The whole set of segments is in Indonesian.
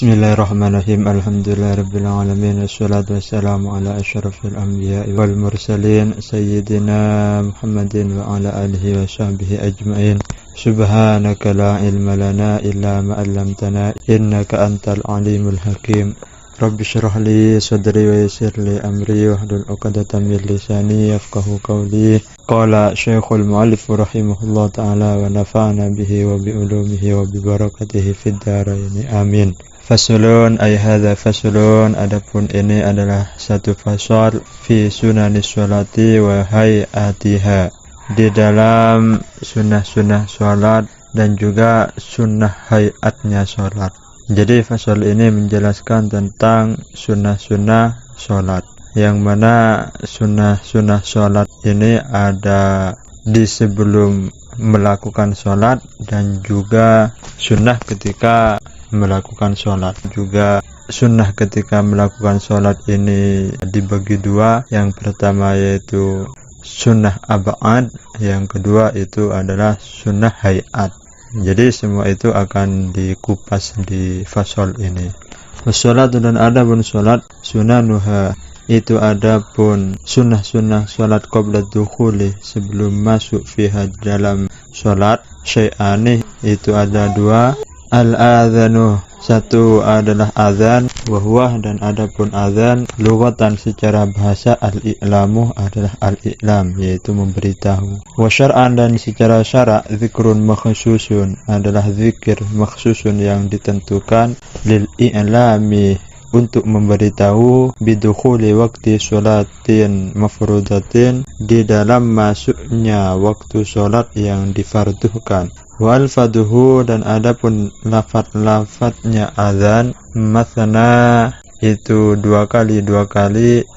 Bismillahirrahmanirrahim. Alhamdulillahirabbil alamin wassalatu wassalamu ala asyrafil anbiya'i wal mursalin sayyidina Muhammadin wa ala alihi wa sahbihi ajmain. Subhanaka la ilma lana illa ma 'allamtana innaka antal alimul hakim. Rabbi shrah li sadri wa yassir li amri wahlul 'uqdatam min lisani yafqahu qawli. Qala Syekhul Mu'allif rahimahullah ta'ala wa nafa'ana bihi wa bi ulumihi wa bi barakatihi fid dharain. Amin. Fasulun ay hadza fasulun, adapun ini adalah satu fasal fi sunanis sholati wa hayatiha, di dalam sunnah-sunnah sholat dan juga sunnah hayatnya sholat. Jadi fasal ini menjelaskan tentang sunnah-sunnah sholat, yang mana sunnah-sunnah sholat ini ada di sebelum melakukan sholat dan juga sunnah ketika melakukan sholat. Juga sunnah ketika melakukan sholat ini dibagi dua. Yang pertama yaitu sunnah ab'ad, yang kedua itu adalah sunnah hayat. Jadi semua itu akan dikupas di fasal ini. Wassalat dan adapun sholat, sunanuha itu adapun sunnah-sunnah sholat qabla dukhuli, sebelum masuk fiha dalam sholat. Syai'ani itu ada dua. Al-adhanu, satu adalah azan, wahwah dan adapun azan lughatan secara bahasa, al-i'lamu adalah al-i'lam yaitu memberitahu. Wa syar'an dan secara syara' zikrun makhsusun adalah zikir makhsusun yang ditentukan lil i'lami untuk memberitahu bidukhuli waktu sholatin mafrudatin, di dalam masuknya waktu sholat yang difarduhkan. Wal faduhu dan adapun lafaz-lafaznya azan, mathna itu dua kali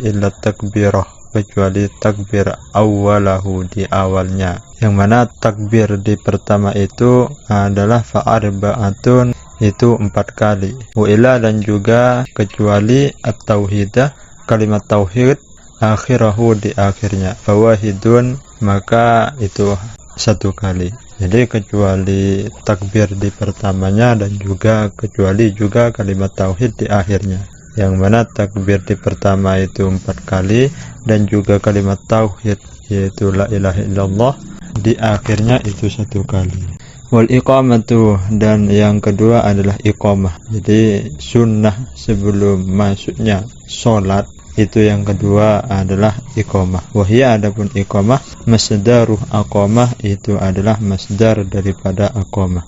illa takbirah, kecuali takbir awalahu di awalnya, yang mana takbir di pertama itu adalah fa'arba'atun, itu 4 kali. Wa ila dan juga kecuali at-tauhidah, kalimat tauhid akhirahu di akhirnya, fawahidun maka itu 1 kali. Jadi kecuali takbir di pertamanya dan juga kecuali juga kalimat tauhid di akhirnya, yang mana takbir di pertama itu 4 kali dan juga kalimat tauhid yaitu la ilaha illallah di akhirnya itu 1 kali. Wal iqamatu dan yang kedua adalah iqamah. Jadi sunnah sebelum masuknya sholat itu yang kedua adalah iqamah. Wahia adapun iqamah masdaruh aqamah, itu adalah masdar daripada aqamah,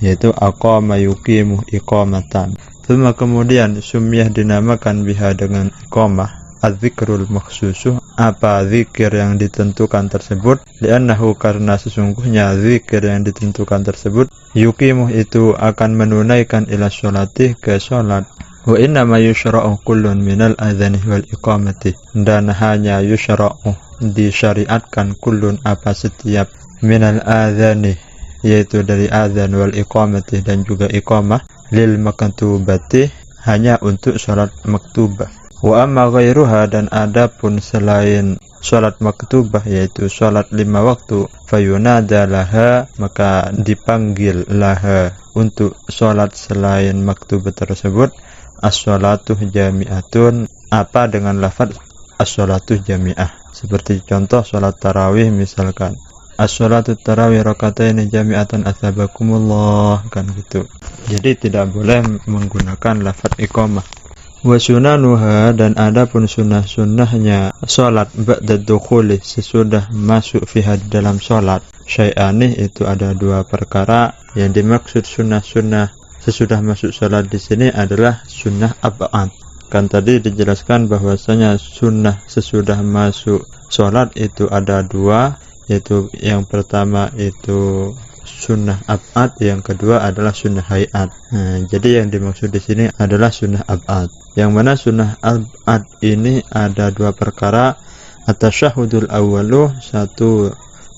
yaitu aqama yuqimu iqamatan. Kemudian sumiyah dinamakan biha dengan iqamah az-zikrul makhsusuh, apa zikir yang ditentukan tersebut, li'annahu karena sesungguhnya zikir yang ditentukan tersebut yuqimu itu akan menunaikan ila sholati ke sholat. Wa inna ma yushra'u kullun minal adhani wal iqamati, dan hanya yushra'u disyariatkan kullun apa setiap minal adhani yaitu dari adhan wal iqamati dan juga iqamah, lil maktubati hanya untuk sholat maktubah. Wa amma ghairuha dan adapun selain sholat maktubah yaitu sholat 5 waktu, fayunada laha maka dipanggil laha untuk sholat selain maktubah tersebut as-sholatu jami'atun, apa dengan lafaz as-sholatu jami'ah. Seperti contoh sholat tarawih misalkan, as-sholatu tarawih rakataini jami'atan athabakumullah, kan gitu. Jadi tidak boleh menggunakan lafaz iqamah. Wa sunanuha dan adapun sunnah-sunnahnya sholat ba'da dukhuli, sesudah masuk fiha dalam sholat. Syai'ani itu ada 2 perkara. Yang dimaksud sunnah-sunnah sesudah masuk sholat di sini adalah sunnah ab'ad. Kan tadi dijelaskan bahwasanya sunnah sesudah masuk sholat itu ada 2, yaitu yang pertama itu sunnah ab'ad, yang kedua adalah sunnah hayat. Jadi yang dimaksud di sini adalah sunnah ab'ad, yang mana sunnah ab'ad ini ada 2 perkara. At-tasyahudul awalu, 1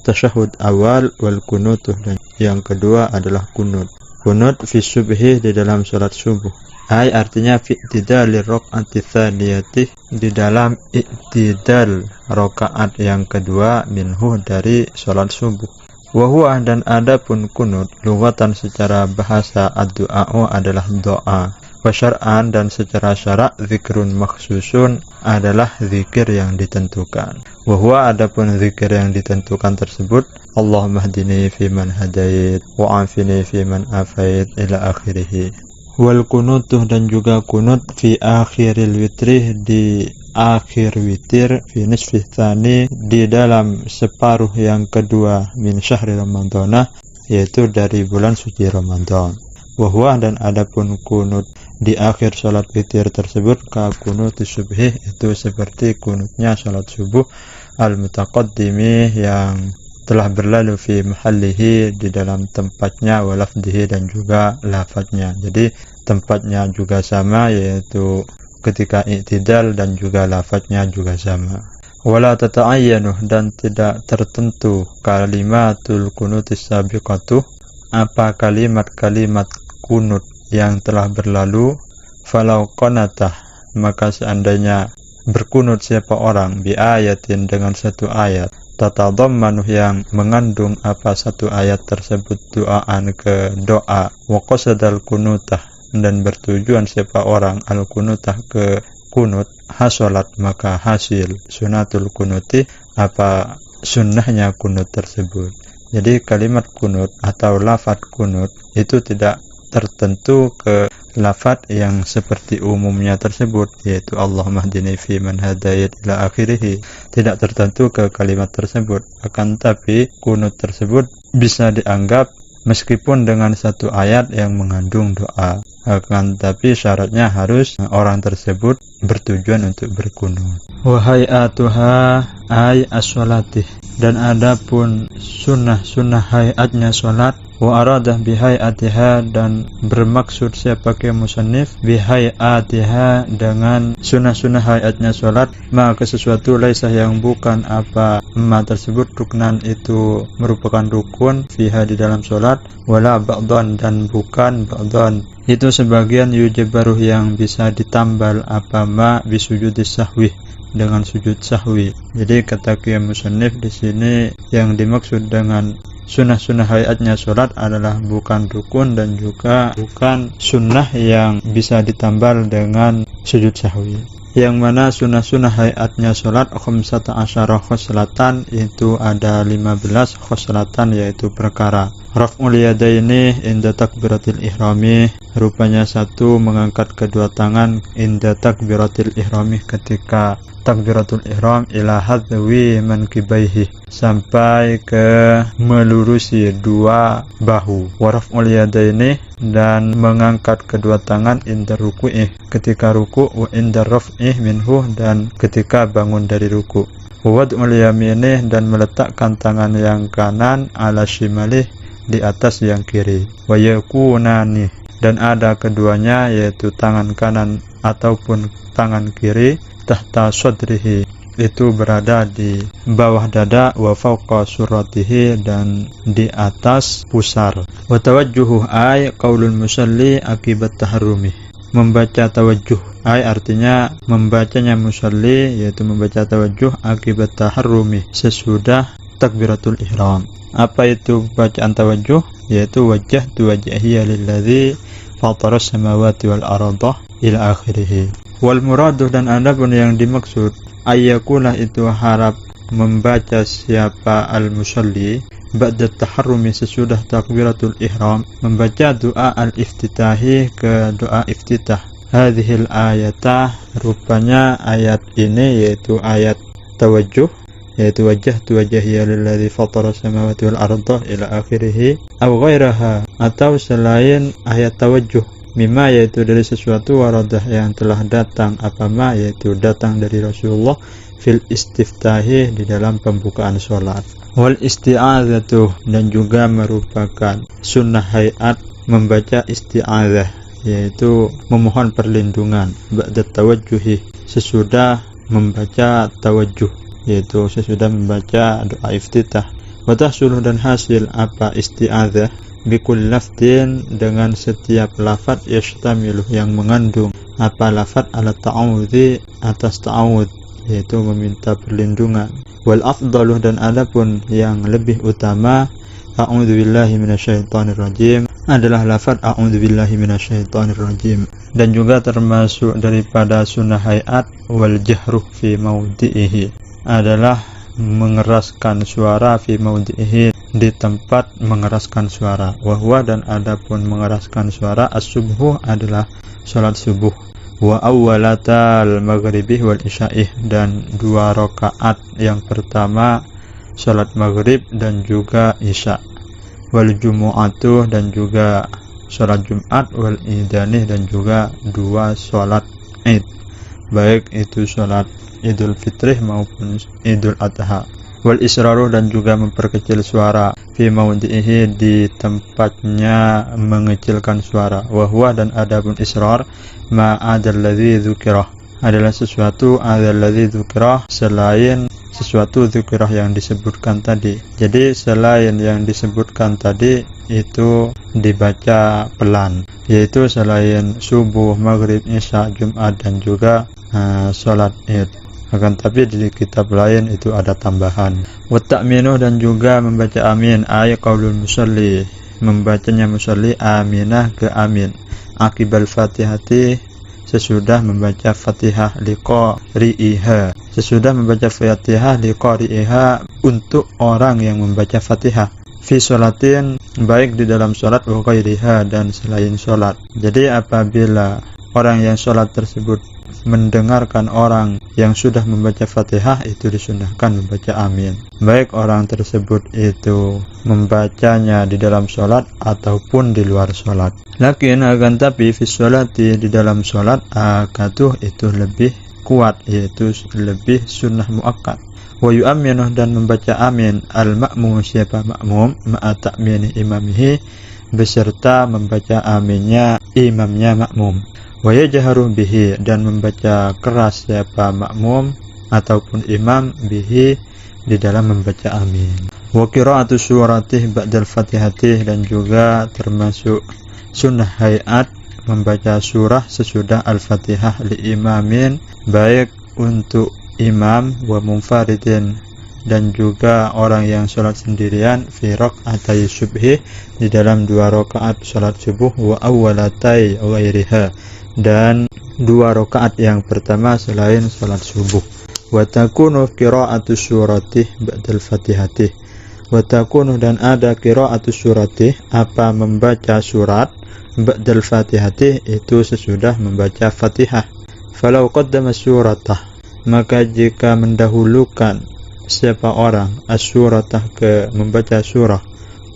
tasyahud awal, wal kunutuh, dan yang kedua adalah kunut. Kunut fi subhi, di dalam salat subuh. Artinya fi i'tidal rakaat tsaniyati, di dalam i'tidal rakaat yang kedua, minhu dari salat subuh. Wa huwa dan adapun kunut lughatan secara bahasa ad-du'a adalah doa. Wa syar'an, dan secara syarak, zikrun makhsusun adalah zikir yang ditentukan. Wa huwa, adapun zikir yang ditentukan tersebut, Allahumma hdini fiman hadait wa afini fiman afait ila akhirih. Wal kunutuh, dan juga kunut fi akhiril witri, di akhir witir, fi nisfi tsani, di dalam separuh yang kedua, min syahri ramadhanah, yaitu dari bulan suci Ramadan. Wahwa, dan adapun kunut di akhir salat witir tersebut, ka kunut subhi, itu seperti kunutnya salat subuh, al mutaqaddimi, yang telah berlalu, fi mahallihi, di dalam tempatnya, wa lafdihi, dan juga lafadznya. Jadi tempatnya juga sama, yaitu ketika i'tidal, dan juga lafadznya juga sama. Wala tata'ayyanu, dan tidak tertentu, kalimatul kunutis sabiqatuh, apa kalimat-kalimat kunut yang telah berlalu, falau qanatah, maka seandainya berkunut siapa orang, bi ayatin, dengan satu ayat, tatadhammanu, yang mengandung apa satu ayat tersebut, doaan ke doa, wa qasadal kunutah, dan bertujuan siapa orang al kunutah ke kunut, hasolat, maka hasil sunatul kunuti, apa sunnahnya kunut tersebut. Jadi kalimat kunut atau lafaz kunut itu tidak tertentu ke lafaz yang seperti umumnya tersebut, yaitu Allahumma hdini fi man hadait ila akhirih. Tidak tertentu ke kalimat tersebut, akan tapi kunut tersebut bisa dianggap meskipun dengan satu ayat yang mengandung doa, akan tapi syaratnya harus orang tersebut bertujuan untuk berkunut. Wa hay'atuha ay as-sholati, dan adapun sunnah hayatnya salat, wa aradah bihayatiha, dan bermaksud siapa ke musannif bihayatiha dengan sunnah hayatnya salat, maka sesuatu laisa, yang bukan apa ma tersebut, ruknan itu merupakan rukun, fiha, di dalam salat, wala ba'dhan, dan bukan ba'dhan itu sebagian, yujabaruh, yang bisa ditambal apa ma bisujudis sahwi, dengan sujud sahwi. Jadi kata qiyam musannif di sini yang dimaksud dengan sunnah hayatnya salat adalah bukan rukun dan juga bukan sunnah yang bisa ditambal dengan sujud sahwi. Yang mana sunnah hayatnya salat 15 khoslatan, itu ada 15 khoslatan, yaitu perkara. Raf'ul yadaini inda takbiratil ihrami, rupanya satu, mengangkat kedua tangan, inda takbiratil ihrami, ketika takbiratul ihram, ila hadwi mankibaihi, sampai ke melurusi dua bahu. Wa raf'ul yadaini, dan mengangkat kedua tangan, inda ruku'ih, ketika ruku', wa inda raf'ih minhu, dan ketika bangun dari ruku'. Wa wad'ul yamini, dan meletakkan tangan yang kanan, ala shimalih, di atas yang kiri. Wa yakunani, dan ada keduanya, yaitu tangan kanan ataupun tangan kiri, tahta sodrihi, itu berada di bawah dada, wa fawqa suratihi, dan di atas pusar. Wa tawajjuhu ay qaulul musalli akibat taharrumi, membaca tawajjuh ay artinya membacanya musalli, yaitu membaca tawajjuh akibat taharrumi, sesudah takbiratul ihram. Apa itu bacaan tawajjuh? Yaitu wajjahtu wajhiya lilladzi fataras samawati wal arda ila akhirih. Wal muraduh, dan adapun yang dimaksud, ayyakulah, itu harap membaca siapa al-musalli ba'da taharrumi, sesudah takbiratul ihram, membaca doa al-iftitahi, ke doa iftitah. Hadhil ayatah, rupanya ayat ini, yaitu ayat tawajjuh, yaitu wajjahtu wajhiya lilladzi fatara samawati wal arda ila akhirih, aw ghairaha, atau selain ayat tawajjuh, mimma, yaitu dari sesuatu, waradah, yang telah datang, apa ma, yaitu datang dari Rasulullah, fil istiftahi, di dalam pembukaan sholat. Wal isti'adzatu, dan juga merupakan sunnah hayat membaca isti'adzah, yaitu memohon perlindungan, ba'da tawajjuhi, sesudah membaca tawajjuh, yaitu sesudah membaca doa iftitah. Wa tahsuluh, dan hasil apa isti'adzah, bikul lafdin, dengan setiap lafaz, yashtamilu, yang mengandung apa lafaz, ala ta'awudhi, atas ta'awud, yaitu meminta perlindungan. Wal afdaluh, dan adapun yang lebih utama, a'udzu billahi minasyaitonir rajim, adalah lafaz a'udzubillahi minasyaitonirrajim, dan juga termasuk daripada sunnah hayat wal jahru fi maudhihi adalah mengeraskan suara fi maudhihi, di tempat mengeraskan suara. Wahwa, dan adapun mengeraskan suara, as-subhu adalah salat subuh, wa awwalatal maghribi wal isyaih, dan 2 rakaat yang pertama salat maghrib dan juga isya, wal jumu'atu, dan juga salat Jumat, wal idani, dan juga 2 salat id, baik itu salat Idul Fitri maupun Idul Adha. Wal israru, dan juga memperkecil suara fi maudhihi, di tempatnya mengecilkan suara. Wahwa, dan adapun israr ma'adalladzi dzukira adalah sesuatu adalladzi dzukira, selain sesuatu dzukirah yang disebutkan tadi. Jadi selain yang disebutkan tadi itu dibaca pelan, yaitu selain subuh, maghrib, isya, Jumat, dan juga salat id. Akan tapi di kitab lain itu ada tambahan. Wa ta'minu, dan juga membaca amin, ay qaulul musalli, membacanya musalli aminah ke amin, akibal fatihati, sesudah membaca fatihah, liqari'iha, sesudah membaca fatihah, liqari'iha, untuk orang yang membaca fatihah, fi sholatin, baik di dalam sholat, wa ghairiha, dan selain sholat. Jadi apabila orang yang sholat tersebut mendengarkan orang yang sudah membaca fatihah, itu disunahkan membaca amin, baik orang tersebut itu membacanya di dalam sholat ataupun di luar sholat. Lakin akan tapi fi sholati, di dalam sholat, akatuh itu lebih kuat, yaitu lebih sunnah muakkad. Wa yu'minu, dan membaca amin al-ma'mum, siapa makmum, ma'a ta'mini imamihi, beserta membaca aminnya imamnya makmum. Wa yajharu bihi, dan membaca keras siapa makmum ataupun imam bihi, di dalam membaca amin. Wa qira'atu suratih ba'dal fatihati, dan juga termasuk sunnah hayat membaca surah sesudah al-fatihah li imamin, baik untuk imam, wa munfaridin, dan juga orang yang sholat sendirian, fi rak'atai subhi, di dalam 2 rakaat sholat subuh, wa awwalatai ghairiha, dan 2 rakaat yang pertama selain sholat subuh. Wa takunu qira'atu surati ba'dal fatihati, wa takunu, dan ada qira'atu surati, apa membaca surat, ba'dal fatihati, itu sesudah membaca fatihah. Falau qaddama suratah, maka jika mendahulukan siapa orang as-suratah, ke membaca surah,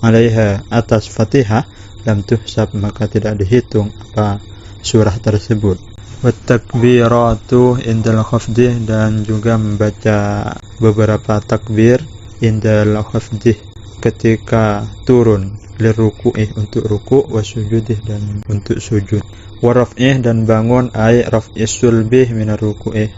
alaiha, atas fatihah, lam tuhsab, maka tidak dihitung apa surah tersebut. Wat takbiratu indal khafdih, dan juga membaca beberapa takbir indal khafdih, ketika turun, liruku'ih, untuk ruku', wasujudih, dan untuk sujud, waraf'ih, dan bangun, ay raf'is sulbih minar ruku'ih,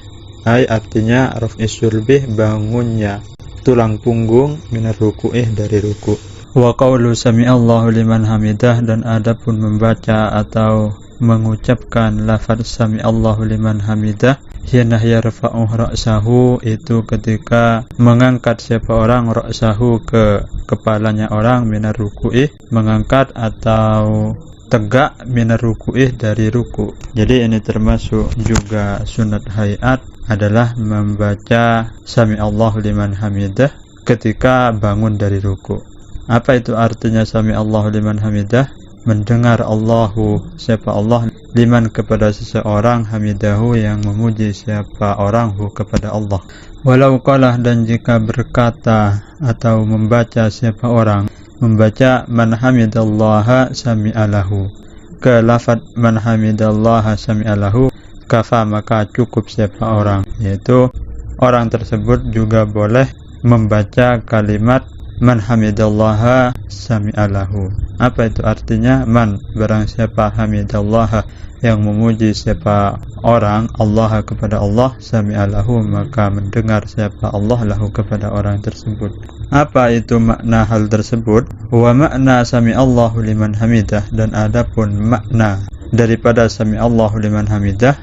ay artinya raf'is sulbih, bangunnya tulang punggung, minar ruku'ih, dari ruku'. Wa qawlu sami'allahu liman hamidah, dan adapun membaca atau mengucapkan lafaz sami'allahu liman hamidah, hina yarfa'u ra'sahu, itu ketika mengangkat siapa orang ra'sahu, ke kepalanya orang, minar ruku'ih, mengangkat atau tegak, minar ruku'ih, dari ruku'. Jadi ini termasuk juga sunat hayat, adalah membaca sami'allahu liman hamidah ketika bangun dari ruku'. Apa itu artinya sami'allahu liman hamidah? Mendengar Allahu, siapa Allah, liman, kepada seseorang, hamidahu, yang memuji siapa orang, hu, kepada Allah. Walau qalah, dan jika berkata atau membaca siapa orang, membaca man hamidallaha sami'alahu, ke lafaz man hamidallaha sami'alahu, kafa, maka cukup siapa orang, yaitu orang tersebut juga boleh membaca kalimat man hamidallaha sami'alahu. Apa itu artinya? Man, barang siapa, hamidallaha, yang memuji siapa orang, Allah, kepada Allah, sami'alahu, maka mendengar siapa Allah, lahu, kepada orang tersebut. Apa itu makna hal tersebut? Wa makna sami'allahu liman hamidah, dan adapun makna daripada sami'allahu liman hamidah,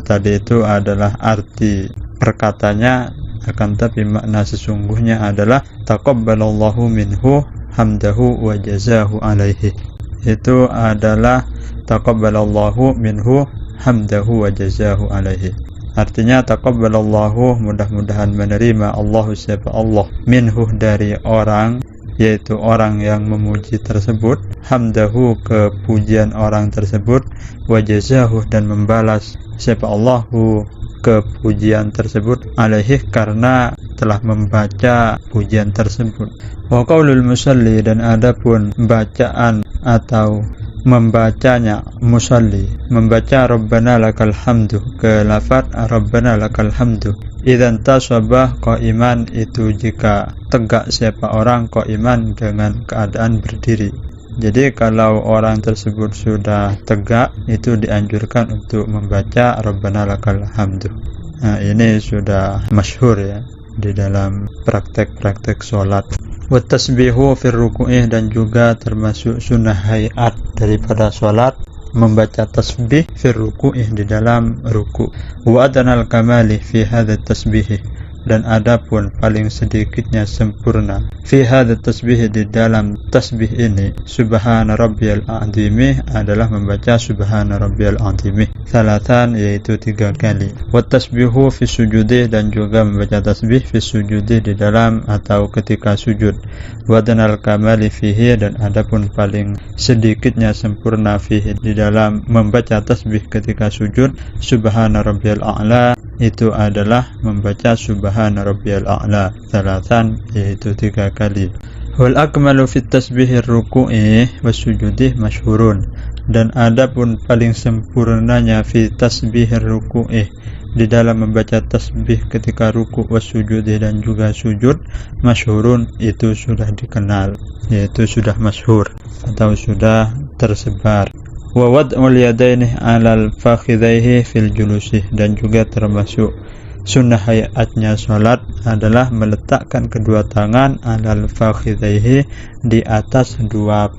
tadi itu adalah arti perkatanya, akan tapi makna sesungguhnya adalah taqabbalallahu minhu hamdahu wa jazahu alaihi, itu adalah taqabbalallahu minhu hamdahu wa jazahu alaihi. Artinya taqabbalallahu, mudah-mudahan menerima Allah siapa Allah, minhu dari orang, yaitu orang yang memuji tersebut, hamdahu kepujian orang tersebut, wa jazahu dan membalas siapa Allahu kepujian tersebut, alaihi karena telah membaca pujian tersebut. Wa qaulul musalli, dan adapun bacaan atau membacanya musalli, membaca Rabbana lakal hamdu ke lafaz Rabbana lakal hamdu. Idzan tasabah qaiman, itu jika tegak siapa orang qaiman dengan keadaan berdiri. Jadi kalau orang tersebut sudah tegak, itu dianjurkan untuk membaca Rabbana lakal hamdu. Nah, ini sudah masyhur ya di dalam praktek-praktek sholat. Wa tasbihu fir ruku'ih, dan juga termasuk sunnah hayat daripada sholat membaca tasbih fir ruku'ih di dalam ruku'. Wa adanal kamali fi hadha tasbih, dan adapun paling sedikitnya sempurna fi hadha tasbih, di dalam tasbih ini, subhana rabbiyal azimi, adalah membaca subhana rabbiyal azimi salatan, yaitu 3 kali. Wa tasbihu fi sujudi, dan juga membaca tasbih fi sujudi di dalam atau ketika sujud. Wa danal kamali fihi, dan adapun paling sedikitnya sempurna fihi di dalam membaca tasbih ketika sujud, subhana rabbiyal a'la, itu adalah membaca subhana rabbiyal a'la salatan, yaitu 3 kali. Wal akmalu fit tasbihir ruku'i wasujudi masyhurun, dan adapun paling sempurnanya fi tasbihir ruku'i, di dalam membaca tasbih ketika ruku' wasujudi dan juga sujud, masyhurun, itu sudah dikenal, yaitu sudah masyhur atau sudah tersebar. Wa wad'ul yadaini 'alal fakhidhaihi fil julusi, dan juga termasuk sunnah hayatnya salat adalah meletakkan kedua tangan 'alal fakhidhaihi, di atas 2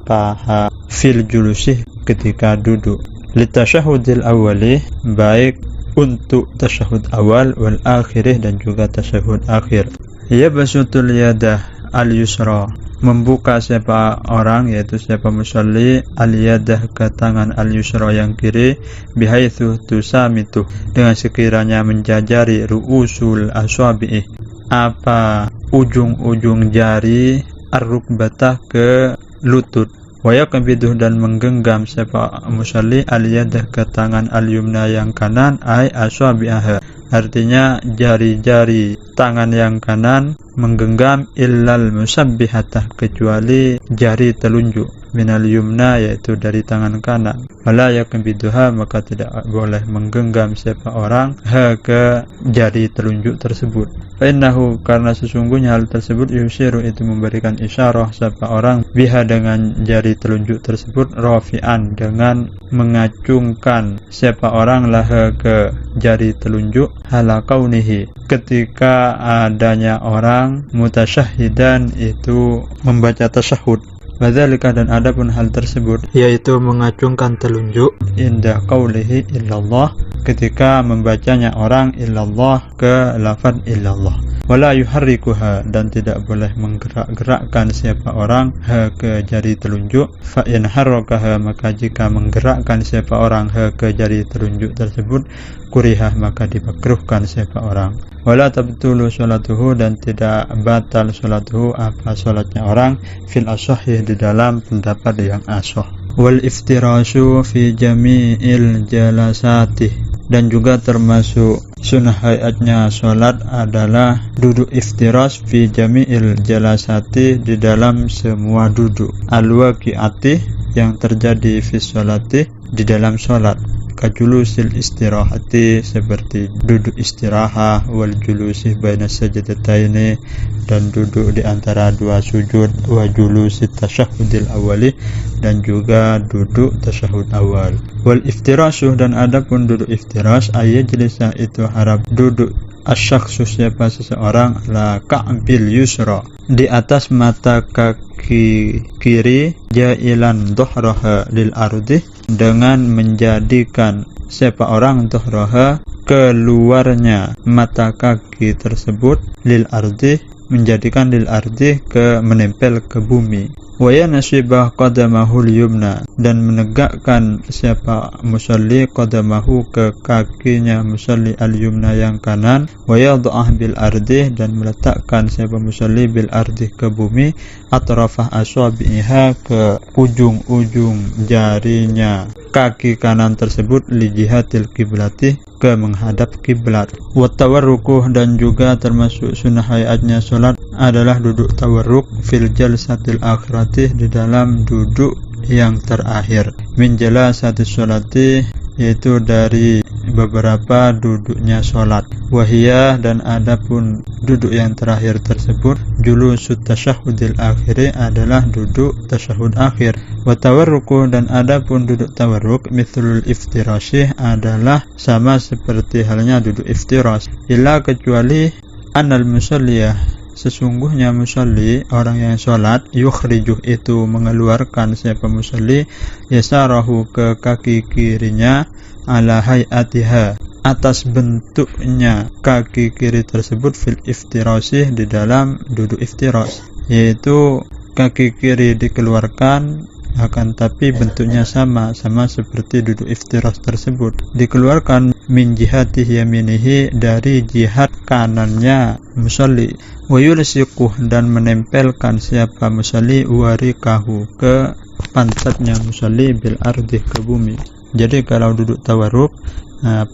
paha, fil julusi, ketika duduk. Litasyahudil awali, baik untuk tasyahud awal, wal akhirih, dan juga tasyahud akhir. Yabsutul yadah al yusra, membuka siapa orang, yaitu siapa musalli, al-yadah ke tangan al-yusra yang kiri, bihaitsu tusamitu, dengan sekiranya menjajari ru'usul asabi'i, apa ujung-ujung jari, ar-rukbatah ke lutut. Wa yaqbiduh, dan menggenggam siapa musalli al-yadah ke tangan al-yumna yang kanan, ay asabi'aha, artinya jari-jari tangan yang kanan menggenggam, illal musabbihatah, kecuali jari telunjuk, minal yumna, yaitu dari tangan kanan. Wala yakbiduha, maka tidak boleh menggenggam siapa orang ke jari telunjuk tersebut. Innahu, karena sesungguhnya hal tersebut, yusiru, itu memberikan isyarah siapa orang, biha, dengan jari telunjuk tersebut, rafi'an, dengan mengacungkan siapa orang lah ke jari telunjuk, hala kaunihi, ketika adanya orang mutasyahidan, itu membaca tasyahud. Wadzalika, dan adapun hal tersebut, yaitu mengacungkan telunjuk, inda qaulihi illallah, ketika membacanya orang illallah ke lafaz illallah. Wala yuharrikuha, dan tidak boleh menggerak-gerakkan siapa orang ke jari telunjuk. Fa in harrakaha, maka jika menggerakkan siapa orang ke jari telunjuk tersebut, kurihah, maka dimakruhkan siapa orang. Wala tabtulu sholatuhu, dan tidak batal sholatuhu, apa sholatnya orang, fil ashahih, di dalam pendapat yang ashah. Wal iftirashu fi jami'il jalasati, dan juga termasuk sunnah hayatnya sholat adalah duduk iftiras fi jami'il jalasati, di dalam semua duduk, al-waqi'ati, yang terjadi fi sholati, di dalam sholat, kajulusil istirahati, seperti duduk istirahat, wal julusi baina sajdataini, dan duduk di antara 2 sujud, wa julusi tasyahudil awali, dan juga duduk tasyahud awal. Wal iftirasu, dan adapun duduk iftiras, ayajlisa, itu harap duduk asyakhsu, siapa seseorang, la ka'bil yusra, di atas mata kaki kiri, jailan dhuhraha lil ardi, dengan menjadikan siapa orang dhuhraha, keluarnya mata kaki tersebut, lil ardi, menjadikan lil ardi, ke menempel ke bumi, Wa yanasibah qadamahul yumna, dan menegakkan siapa musalli qadamahu ke kakinya musalli al-yumna yang kanan, wa yad'ah bil ardi, dan meletakkan siapa musalli bil ardi ke bumi, atrafah asabiha, ke ujung-ujung jarinya kaki kanan tersebut, li jihatil kiblati, ke menghadap kiblat. Wa tawarrukuh, dan juga termasuk sunnah hayatnya salat adalah duduk tawarruk fil jalsatil akhirati, di dalam duduk yang terakhir, min jalasatis sholati, yaitu dari beberapa duduknya sholat. Wahiyah, dan adapun duduk yang terakhir tersebut, julusut tasyahudil akhiri, adalah duduk tasyahud akhir. Wa tawarruku, dan adapun duduk tawarruk, mithlul iftirasih, adalah sama seperti halnya duduk iftiras. Illa, kecuali anal musalliyah, sesungguhnya musalli, orang yang sholat, yukhrijuh, itu mengeluarkan siapa musalli, yasarahu, ke kaki kirinya, ala hayatiha, atas bentuknya kaki kiri tersebut, fil iftirasih, di dalam duduk iftiras, yaitu kaki kiri dikeluarkan, akan tapi bentuknya sama seperti duduk iftiras tersebut, dikeluarkan min jihati yaminihi, dari jihad kanannya musalli. Wa yulsiquh, dan menempelkan siapa musalli, warikahu, ke pantatnya musalli, bil ardi, ke bumi. Jadi kalau duduk tawarruk,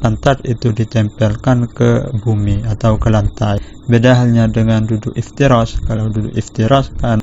pantat itu ditempelkan ke bumi atau ke lantai. Beda halnya dengan duduk iftiras. Kalau duduk iftiras kan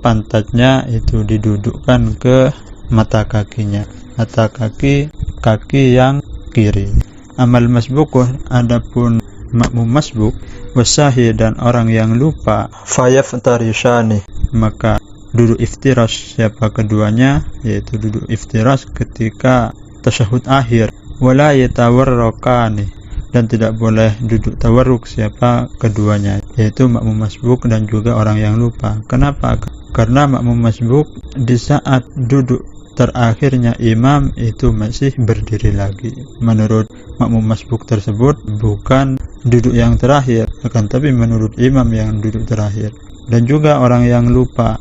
pantatnya itu didudukkan ke mata kakinya, mata kaki yang kiri. Amal masbukuh, adapun makmum masbuk, wasahi, dan orang yang lupa, fayaftarishani, maka duduk iftiras siapa keduanya, yaitu duduk iftiras ketika tasyahud akhir. Wala yatawarrukani, dan tidak boleh duduk tawarruk siapa keduanya, yaitu makmum masbuk dan juga orang yang lupa. Kenapa? Karena makmum masbuk di saat duduk terakhirnya imam itu masih berdiri lagi. Menurut makmum masbuk tersebut bukan duduk yang terakhir, akan tapi menurut imam yang duduk terakhir. Dan juga orang yang lupa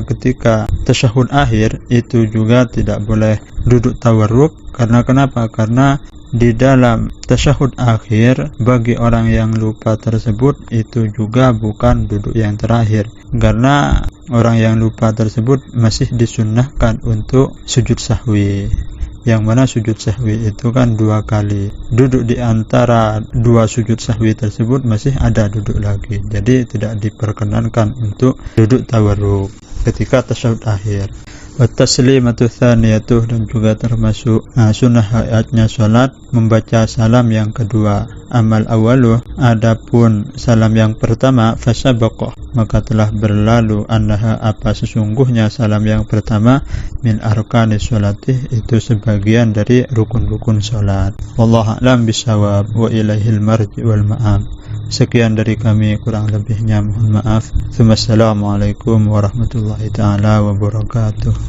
ketika tasyahud akhir itu juga tidak boleh duduk tawarruk. Karena kenapa? Karena di dalam tasyahud akhir bagi orang yang lupa tersebut itu juga bukan duduk yang terakhir, karena orang yang lupa tersebut masih disunnahkan untuk sujud sahwi, yang mana sujud sahwi itu kan 2 kali. Duduk di antara 2 sujud sahwi tersebut masih ada duduk lagi, jadi tidak diperkenankan untuk duduk tawarruk ketika tasyahud akhir. At-taslimatu tsaniyatuh, dan juga termasuk sunnah hayatnya salat membaca salam yang kedua. Amal awaluh, adapun salam yang pertama, fasabaqah, maka telah berlalu, annaha, apa sesungguhnya salam yang pertama, min arkanis sholati, itu sebagian dari rukun-rukun salat. Wallahu a'lam bishawab, wa ilaihil marji wal ma'ab. Sekian dari kami, kurang lebihnya mohon maaf. Assalamualaikum warahmatullahi ta'ala wabarakatuh.